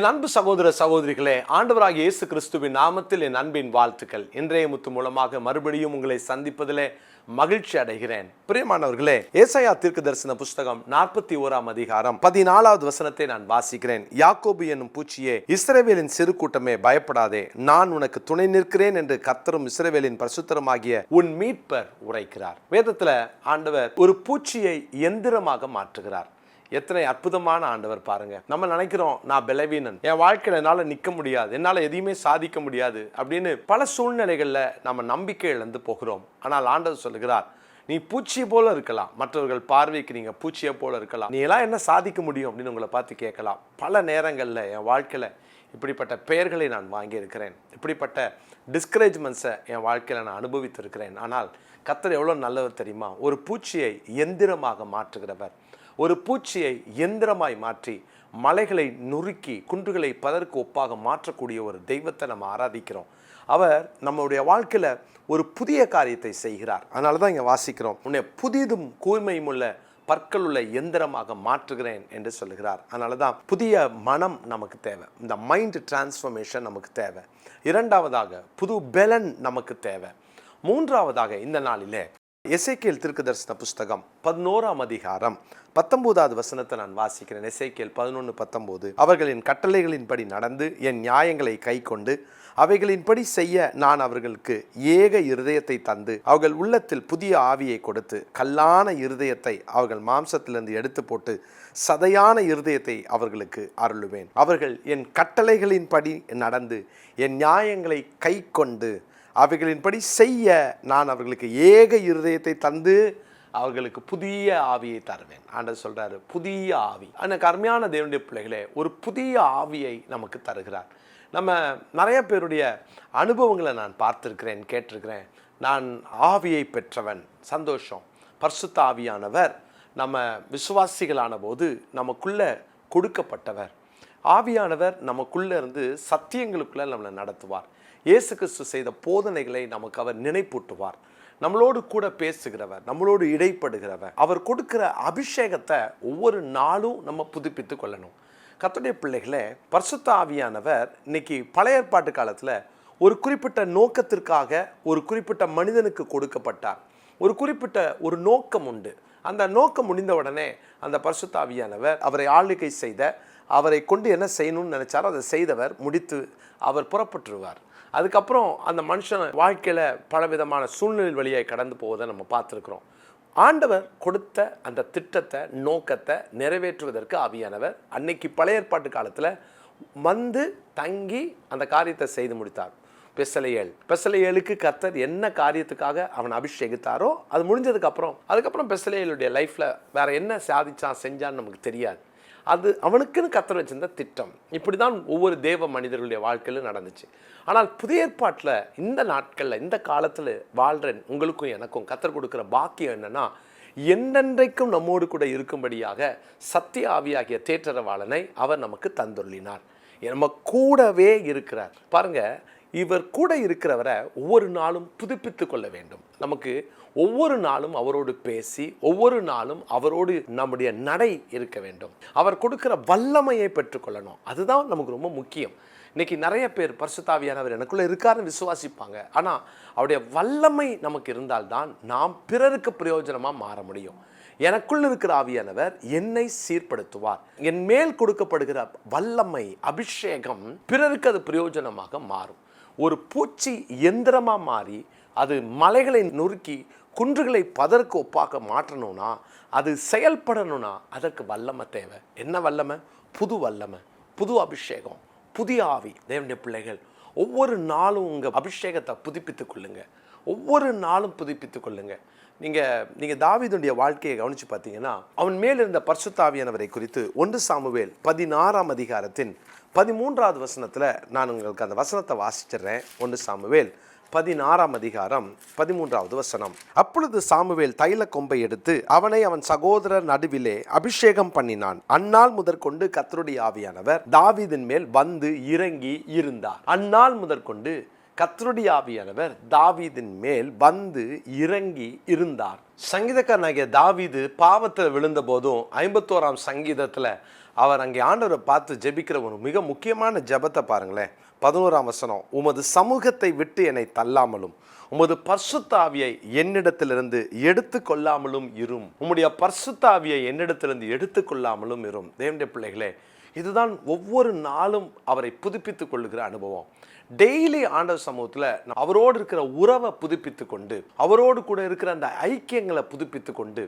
என் அன்பு சகோதர சகோதரிகளே, ஆண்டவராகிய இயேசு கிறிஸ்துவின் நாமத்தில் என் அன்பின் வாழ்த்துக்கள். இன்றைய முத்து மூலமாக மறுபடியும் உங்களை சந்திப்பதிலே மகிழ்ச்சி அடைகிறேன். பிரியமானவர்களே, ஏசாயா தீர்க்கதரிசன புஸ்தகம் 41ஆம் அதிகாரம் 14வது வசனத்தை நான் வாசிக்கிறேன். யாக்கோபு என்னும் பூச்சியே, இஸ்ரவேலின் சிறு கூட்டமே, பயப்படாதே, நான் உனக்கு துணை நிற்கிறேன் என்று கர்த்தரும் இஸ்ரவேலின் பரிசுத்தருமாகிய உன் மீட்பர் உரைக்கிறார். வேதத்துல ஆண்டவர் ஒரு பூச்சியை எந்திரமாக மாற்றுகிறார். எத்தனை அற்புதமான ஆண்டவர் பாருங்க. நம்ம நினைக்கிறோம், நான் பலவீனன், என் வாழ்க்கையில என்னால நிற்க முடியாது, என்னால எதையுமே சாதிக்க முடியாது அப்படின்னு பல சூழ்நிலைகள்ல நம்ம நம்பிக்கை இழந்து போகிறோம். ஆனால் ஆண்டவர் சொல்லுகிறார், நீ பூச்சியை போல இருக்கலாம், மற்றவர்கள் பார்வைக்கு நீங்க பூச்சியை போல இருக்கலாம், நீ எல்லாம் என்ன சாதிக்க முடியும் அப்படின்னு உங்களை பார்த்து கேட்கலாம். பல நேரங்கள்ல என் வாழ்க்கையில இப்படிப்பட்ட பெயர்களை நான் வாங்கியிருக்கிறேன், இப்படிப்பட்ட டிஸ்கரேஜ்மெண்ட்ஸை என் வாழ்க்கையில நான் அனுபவித்திருக்கிறேன். ஆனால் கர்த்தர் எவ்வளவு நல்லவர் தெரியுமா? ஒரு பூச்சியை எந்திரமாக மாற்றுகிறவர், ஒரு பூச்சியை எந்திரமாய் மாற்றி மலைகளை நுறுக்கி குன்றுகளை பதற்கு ஒப்பாக மாற்றக்கூடிய ஒரு தெய்வத்தை நம்ம ஆராதிக்கிறோம். அவர் நம்முடைய வாழ்க்கையில ஒரு புதிய காரியத்தை செய்கிறார். அதனால தான் இங்கே வாசிக்கிறோம், உன்னை புதிதும் கூர்மையும் உள்ள பற்கள் உள்ள எந்திரமாக மாற்றுகிறேன் என்று சொல்லுகிறார். அதனால தான் புதிய மனம் நமக்கு தேவை, இந்த மைண்ட் டிரான்ஸ்ஃபர்மேஷன் நமக்கு தேவை. இரண்டாவதாக புது பெலன் நமக்கு தேவை. மூன்றாவதாக இந்த நாளிலே எசேக்கியேல் தீர்க்கதரிசன புஸ்தகம் 11ஆம் அதிகாரம் 19வது வசனத்தை நான் வாசிக்கிறேன். எசேக்கியேல் 11:19, அவர்களின் கட்டளைகளின்படி நடந்து என் நியாயங்களை கை கொண்டு அவைகளின்படி செய்ய நான் அவர்களுக்கு ஏக இருதயத்தை தந்து அவர்கள் உள்ளத்தில் புதிய ஆவியை கொடுத்து கல்லான இருதயத்தை அவர்கள் மாம்சத்திலிருந்து எடுத்து போட்டு சதையான இருதயத்தை அவர்களுக்கு அருளுவேன். அவர்கள் என் கட்டளைகளின்படி நடந்து என் நியாயங்களை கை கொண்டு அவைகளின்படி செய்ய நான் அவர்களுக்கு ஏக இருதயத்தை தந்து அவர்களுக்கு புதிய ஆவியை தருவேன். ஆண்டவர் சொல்றாரு, புதிய ஆவி. எனக்கு அருமையான தேவனுடைய பிள்ளைகளே, ஒரு புதிய ஆவியை நமக்கு தருகிறார். நம்ம நிறைய பேருடைய அனுபவங்களை நான் பார்த்துருக்கிறேன், கேட்டிருக்கிறேன். நான் ஆவியை பெற்றவன், சந்தோஷம். பரிசுத்த ஆவியானவர் நம்ம விசுவாசிகளான போது நமக்குள்ள கொடுக்கப்பட்டவர். ஆவியானவர் நமக்குள்ள இருந்து சத்தியங்களுக்குள்ள நம்மளை நடத்துவார். இயேசு கிறிஸ்து செய்த போதனைகளை நமக்கு அவர் நினைப்பூட்டுவார். நம்மளோடு கூட பேசுகிறவர், நம்மளோடு இடைப்படுகிறவர். அவர் கொடுக்கிற அபிஷேகத்தை ஒவ்வொரு நாளும் நம்ம புதுப்பித்து கொள்ளணும். கர்த்தருடைய பிள்ளைகளே, பரிசுத்த ஆவியானவர் இன்னைக்கு பழைய ஏற்பாட்டு காலத்தில் ஒரு குறிப்பிட்ட நோக்கத்திற்காக ஒரு குறிப்பிட்ட மனிதனுக்கு கொடுக்கப்பட்டார். ஒரு குறிப்பிட்ட ஒரு நோக்கம் உண்டு. அந்த நோக்கம் முடிந்த உடனே அந்த பரிசுத்த ஆவியானவர் அவரை ஆளுகை செய்த, அவரை கொண்டு என்ன செய்யணும்னு நினைச்சாரோ அதை செய்தவர் முடித்து அவர் புறப்பட்டுருவார். அதுக்கப்புறம் அந்த மனுஷன் வாழ்க்கையில் பலவிதமான சூழ்நிலை வழியாக கடந்து போவதை நம்ம பார்த்துருக்குறோம். ஆண்டவர் கொடுத்த அந்த திட்டத்தை, நோக்கத்தை நிறைவேற்றுவதற்கு ஆவியானவர் அன்னைக்கு பழைய ஏற்பாட்டு காலத்தில் வந்து தங்கி அந்த காரியத்தை செய்து முடித்தார். பெசலேயேலுக்கு கர்த்தர் என்ன காரியத்துக்காக அவன் அபிஷேகித்தாரோ அது அதுக்கப்புறம் பெசலேயேலுடைய லைஃப்பில் வேற என்ன செஞ்சான்னு நமக்கு தெரியாது. அது அவனுக்குன்னு கர்த்தர் வச்சிருந்த திட்டம். இப்படி தான் ஒவ்வொரு தேவ மனிதர்களுடைய வாழ்க்கையிலும் நடந்துச்சு. ஆனால் புதிய ஏற்பாட்டில் இந்த நாட்களில் இந்த காலத்தில் வாழ்கிற உங்களுக்கும் எனக்கும் கர்த்தர் கொடுக்குற பாக்கியம் என்னன்னா, என்றென்றைக்கும் நம்மோடு கூட இருக்கும்படியாக சத்திய ஆவியாகிய தேற்றரவாளனை அவர் நமக்கு தந்துள்ளினார். நம்ம கூடவே இருக்கிறார். பாருங்க, இவர் கூட இருக்கிறவரை ஒவ்வொரு நாளும் புதுப்பித்து கொள்ள வேண்டும். நமக்கு ஒவ்வொரு நாளும் அவரோடு பேசி ஒவ்வொரு நாளும் அவரோடு நம்முடைய நடை இருக்க வேண்டும். அவர் கொடுக்கிற வல்லமையை பெற்றுக்கொள்ளணும். அதுதான் நமக்கு ரொம்ப முக்கியம். இன்னைக்கு நிறைய பேர் பரிசுத்த ஆவியானவர் எனக்குள்ள இருக்காருன்னு விசுவாசிப்பாங்க. ஆனால் அவருடைய வல்லமை நமக்கு இருந்தால்தான் நாம் பிறருக்கு பிரயோஜனமாக மாற முடியும். எனக்குள் இருக்கிற ஆவியானவர் என்னை சீர்படுத்துவார். என் மேல் கொடுக்கப்படுகிற வல்லமை, அபிஷேகம் பிறருக்கு அது பிரயோஜனமாக மாறும். ஒரு பூச்சி எந்திரமாக மாறி அது மலைகளை நொறுக்கி குன்றுகளை பதற்கு ஒப்பாக மாற்றணும்னா, அது செயல்படணும்னா அதற்கு வல்லமை தேவை. என்ன வல்லமை? புது வல்லமை, புது அபிஷேகம், புதிய ஆவி. தேவனுடைய பிள்ளைகள், ஒவ்வொரு நாளும் உங்கள் அபிஷேகத்தை புதுப்பித்துக் கொள்ளுங்க. ஒவ்வொரு நாளும் புதுப்பித்துக் கொள்ளுங்க. நீங்கள் தாவீதுடைய வாழ்க்கையை கவனித்து பார்த்தீங்கன்னா, அவன் மேல் இருந்த பரிசுத்த ஆவியானவரை குறித்து 1 சாமுவேல் 16ஆம் அதிகாரத்தின் 13வது வசனத்தில் நான் உங்களுக்கு அந்த வசனத்தை வாசிச்சிடுறேன். 1 சாமுவேல் 16ஆம் அதிகாரம் 13வது வசனம். அப்பொழுது சாமுவேல் தைல கொம்பை எடுத்து அவனை அவன் சகோதரர் நடுவிலே அபிஷேகம் பண்ணினான். அந்நாள் முதற்கொண்டு கர்த்தருடைய ஆவியானவர் தாவீதின் மேல் வந்து இறங்கி இருந்தார். அந்நாள் முதற்கொண்டு கர்த்தருடைய ஆவியானவர் தாவீதின் மேல் வந்து இறங்கி இருந்தார். சங்கீதக்காரனாகிய தாவீது பாவத்தில் விழுந்த போதும் 51ஆம் சங்கீதத்தில் அவர் அங்கே ஆண்டவரை பார்த்து ஜெபிக்கிற ஒரு மிக முக்கியமான ஜெபத்தை பாருங்களேன். 11ஆம் வசனம், உமது சமூகத்தை விட்டு என்னை தள்ளாமலும் உமது பரிசுத்த ஆவியை என்னிடத்திலிருந்து எடுத்து கொள்ளாமலும் இரும். உம்முடைய பரிசுத்த ஆவியை என்னிடத்திலிருந்து எடுத்து கொள்ளாமலும் இரும். தேவனுடைய பிள்ளைகளே, இதுதான் ஒவ்வொரு நாளும் அவரை புதுப்பித்துக் கொள்ளுகிற அனுபவம். டெய்லி ஆண்டவர் சமூகத்தில் அவரோடு இருக்கிற உறவை புதுப்பித்து கொண்டு, அவரோடு கூட இருக்கிற அந்த ஐக்கியங்களை புதுப்பித்து கொண்டு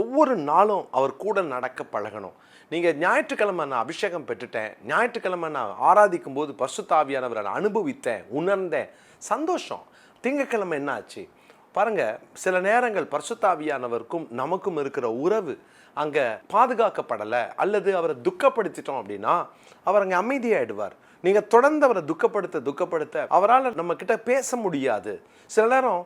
ஒவ்வொரு நாளும் அவர் கூட நடக்க பழகணும். நீங்கள் ஞாயிற்றுக்கிழமை நான் அபிஷேகம் பெற்றுட்டேன், ஞாயிற்றுக்கிழமை நான் ஆராதிக்கும் போது பரிசுத்த ஆவியானவரை நான் அனுபவித்தேன், உணர்ந்தேன், சந்தோஷம். திங்கட்கிழமை என்ன ஆச்சு பாருங்கள். சில நேரங்கள் பரிசுத்த ஆவியானவருக்கும் நமக்கும் இருக்கிற உறவு அங்கே பாதுகாக்கப்படலை அல்லது அவரை துக்கப்படுத்திட்டோம் அப்படின்னா அவர் அங்கே அமைதியாகிடுவார். நீங்கள் தொடர்ந்து அவரை துக்கப்படுத்த அவரால் நம்ம கிட்ட பேச முடியாது. சில நேரம்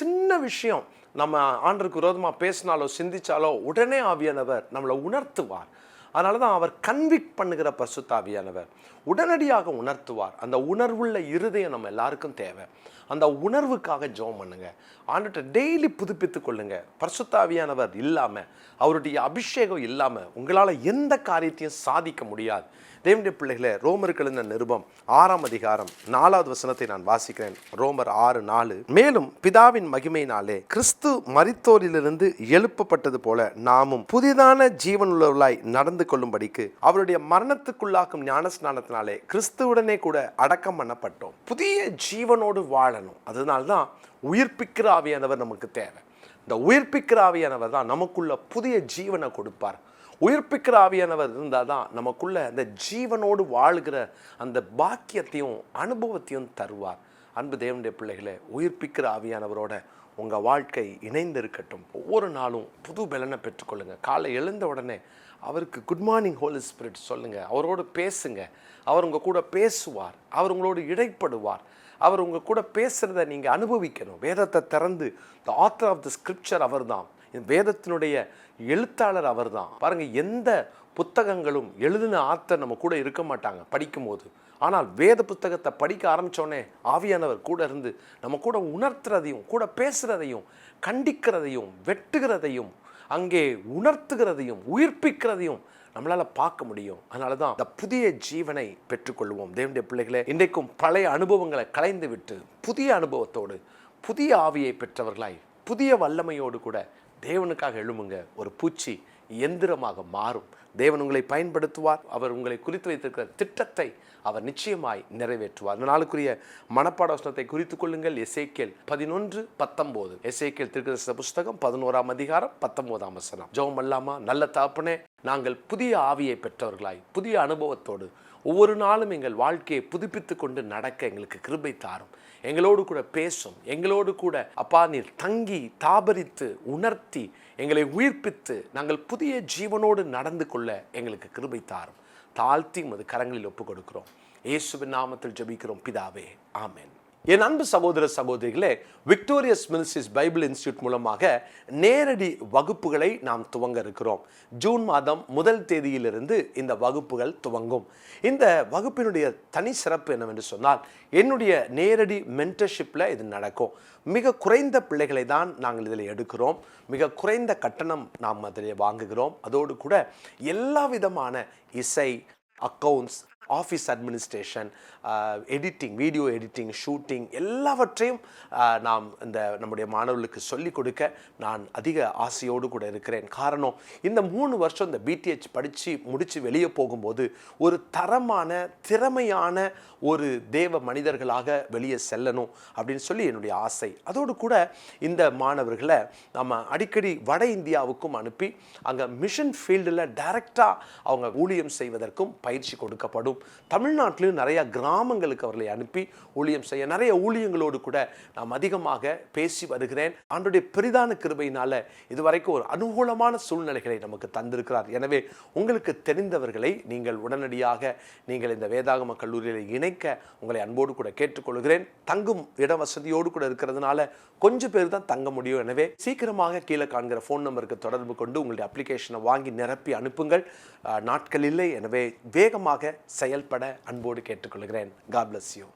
சின்ன விஷயம் நம்ம ஆண்டவருக்கு விரோதமாக பேசினாலோ சிந்திச்சாலோ உடனே ஆவியானவர் நம்மளை உணர்த்துவார். அதனால தான் அவர் கன்விக்ட் பண்ணுகிற பரிசுத்த ஆவியானவர் உடனடியாக உணர்த்துவார். அந்த உணர்வுள்ள இருதயம் நம்ம எல்லாருக்கும் தேவை. அந்த உணர்வுக்காக ஜெபம் பண்ணுங்க. ஆண்டவர்கிட்ட டெய்லி புதுப்பித்து கொள்ளுங்க. பரிசுத்த ஆவியானவர் இல்லாமல், அவருடைய அபிஷேகம் இல்லாமல் உங்களால் எந்த காரியத்தையும் சாதிக்க முடியாது. தேவனுடைய பிள்ளைகளே, ரோமருக்கு எழுதின நிருபம் 6ஆம் அதிகாரம் 4வது வசனத்தை நான் வாசிக்கிறேன். ரோமர் 6:4, மேலும் பிதாவின் மகிமையினாலே கிறிஸ்து மரித்தோரிலிருந்து எழுப்பப்பட்டது போல நாமும் புதிதான ஜீவனுள்ளவர்களாய் நடந்து கொள்ளும்படிக்கு அவருடைய மரணத்துக்குள்ளாக்கும் ஞானஸ்நானத்தினாலே கிறிஸ்துவுடனே கூட அடக்கம் பண்ணப்பட்டோம். புதிய ஜீவனோடு வாழணும். அதனால்தான் உயிர்ப்பிக்கிற ஆவியானவர் நமக்கு தேவை. இந்த உயிர்ப்பிக்கிற ஆவியானவர் தான் நமக்குள்ள புதிய ஜீவனை கொடுப்பார். உயிர்ப்பிக்கிற ஆவியானவர் இருந்தால் தான் நமக்குள்ள அந்த ஜீவனோடு வாழ்கிற அந்த பாக்கியத்தையும் அனுபவத்தையும் தருவார். அன்பு தேவனுடைய பிள்ளைகளே, உயிர்ப்பிக்கிற ஆவியானவரோட உங்கள் வாழ்க்கை இணைந்து இருக்கட்டும். ஒவ்வொரு நாளும் புது பலனை பெற்றுக்கொள்ளுங்க. காலை எழுந்த உடனே அவருக்கு குட் மார்னிங் ஹோலி ஸ்பிரிட் சொல்லுங்கள். அவரோடு பேசுங்க. அவர் உங்கள் கூட பேசுவார். அவர் உங்களோடு இடைப்படுவார். அவர் உங்கள் கூட பேசுகிறத நீங்கள் அனுபவிக்கணும். வேதத்தை திறந்து, the author of the scripture அவர் தான். வேதத்தினுடைய எழுத்தாளர் அவர் தான். பாருங்கள், எந்த புத்தகங்களும் எழுதின ஆத்தர் நம்ம கூட இருக்க மாட்டாங்க படிக்கும் போது. ஆனால் வேத புத்தகத்தை படிக்க ஆரம்பித்தோடனே ஆவியானவர் கூட இருந்து நம்ம கூட உணர்த்துறதையும், கூட பேசுகிறதையும், கண்டிக்கிறதையும், வெட்டுகிறதையும், அங்கே உணர்த்துகிறதையும், உயிர்ப்பிக்கிறதையும் நம்மளால் பார்க்க முடியும். அதனால தான் இந்த புதிய ஜீவனை பெற்றுக்கொள்வோம். தேவனுடைய பிள்ளைகளே, இன்றைக்கும் பழைய அனுபவங்களை களைந்து விட்டு புதிய அனுபவத்தோடு புதிய ஆவியை பெற்றவர்களாய் புதிய வல்லமையோடு கூட தேவனுக்காக எழும்புங்க. ஒரு பூச்சி எந்திரமாக மாறும். தேவன் உங்களை பயன்படுத்துவார். அவர் உங்களை குறித்து வைத்திருக்கிற திட்டத்தை அவர் நிச்சயமாய் நிறைவேற்றுவார். இந்த நாளுக்குரிய மனப்பாட வசனத்தை குறித்து கொள்ளுங்கள். எசேக்கியேல் 11:19. எசேக்கியேல் தீர்க்கதரிசன புஸ்தகம் 11ஆம் அதிகாரம் 19ஆம் வசனம். ஜெபம் பண்ணலாமா? நல்ல தகப்பனே, நாங்கள் புதிய ஆவியை பெற்றவர்களாய் புதிய அனுபவத்தோடு ஒவ்வொரு நாளும் எங்கள் வாழ்க்கையை புதுப்பித்து கொண்டு நடக்க எங்களுக்கு கிருபை தாரும். எங்களோடு கூட பேசும். எங்களோடு கூட அப்பா நீர் தங்கி தாபரித்து உணர்த்தி எங்களை உயிர்ப்பித்து நாங்கள் புதிய ஜீவனோடு நடந்து கொள்ள எங்களுக்கு கிருபை தாரும். தாழ்த்தி உமது கரங்களில் ஒப்புக் கொடுக்கிறோம். இயேசுவின் நாமத்தில் ஜெபிக்கிறோம் பிதாவே, ஆமென். என் அன்பு சகோதர சகோதரிகளே, விக்டோரியஸ் மினிஸ்ட்ரிஸ் பைபிள் இன்ஸ்டியூட் மூலமாக நேரடி வகுப்புகளை நாம் துவங்க இருக்கிறோம். ஜூன் மாதம் 1 தேதியிலிருந்து இந்த வகுப்புகள் துவங்கும். இந்த வகுப்பினுடைய தனி சிறப்பு என்னவென்று சொன்னால், என்னுடைய நேரடி மென்டர்ஷிப்பில் இது நடக்கும். மிக குறைந்த பிள்ளைகளை தான் நாங்கள் இதில் எடுக்கிறோம். மிக குறைந்த கட்டணம் நாம் அதில் வாங்குகிறோம். அதோடு கூட எல்லா விதமான இசை, accounts, office administration, editing, video editing, shooting எல்லாவற்றையும் நாம் இந்த நம்முடைய மாணவர்களுக்கு சொல்லிக் கொடுக்க நான் அதிக ஆசையோடு கூட இருக்கிறேன். காரணம், இந்த 3 வருஷம் இந்த பிடிஹெச் படித்து முடித்து வெளியே போகும்போது ஒரு தரமான திறமையான ஒரு தேவ மனிதர்களாக வெளியே செல்லணும் அப்படின்னு சொல்லி என்னுடைய ஆசை. அதோடு கூட இந்த மாணவர்களை நம்ம அடிக்கடி வட இந்தியாவுக்கும் அனுப்பி அங்கே மிஷன் ஃபீல்டில் டைரெக்டாக அவங்க ஊழியம் செய்வதற்கும் பயிற்சி கொடுக்கப்படும். தமிழ்நாட்டிலும் நிறைய கிராமங்களுக்கு அவர்களை அனுப்பி ஊழியம் செய்ய நிறைய ஊழியங்களோடு கூட நாம் அதிகமாக பேசி வருகிறேன். ஆண்டவருடைய பெரிதான கிருபையினால இதுவரைக்கும் ஒரு அனுகூலமான சூழ்நிலைகளை நமக்கு தந்திருக்கிறார். எனவே உங்களுக்கு தெரிந்தவர்களை நீங்கள் உடனடியாக நீங்கள் இந்த வேதாகம கல்லூரியில் இணைக்க உங்களை அன்போடு கூட கேட்டுக்கொள்கிறேன். தங்கும் இட வசதியோடு கூட இருக்கிறதுனால கொஞ்சம் பேர் தான் தங்க முடியும். எனவே சீக்கிரமாக கீழே காண்கிற ஃபோன் நம்பருக்கு தொடர்பு கொண்டு உங்களுடைய அப்ளிகேஷனை வாங்கி நிரப்பி அனுப்புங்கள். நாட்கள் இல்லை, எனவே வேகமாக செயல்பட அன்போடு கேட்டுக்கொள்கிறேன். God bless you.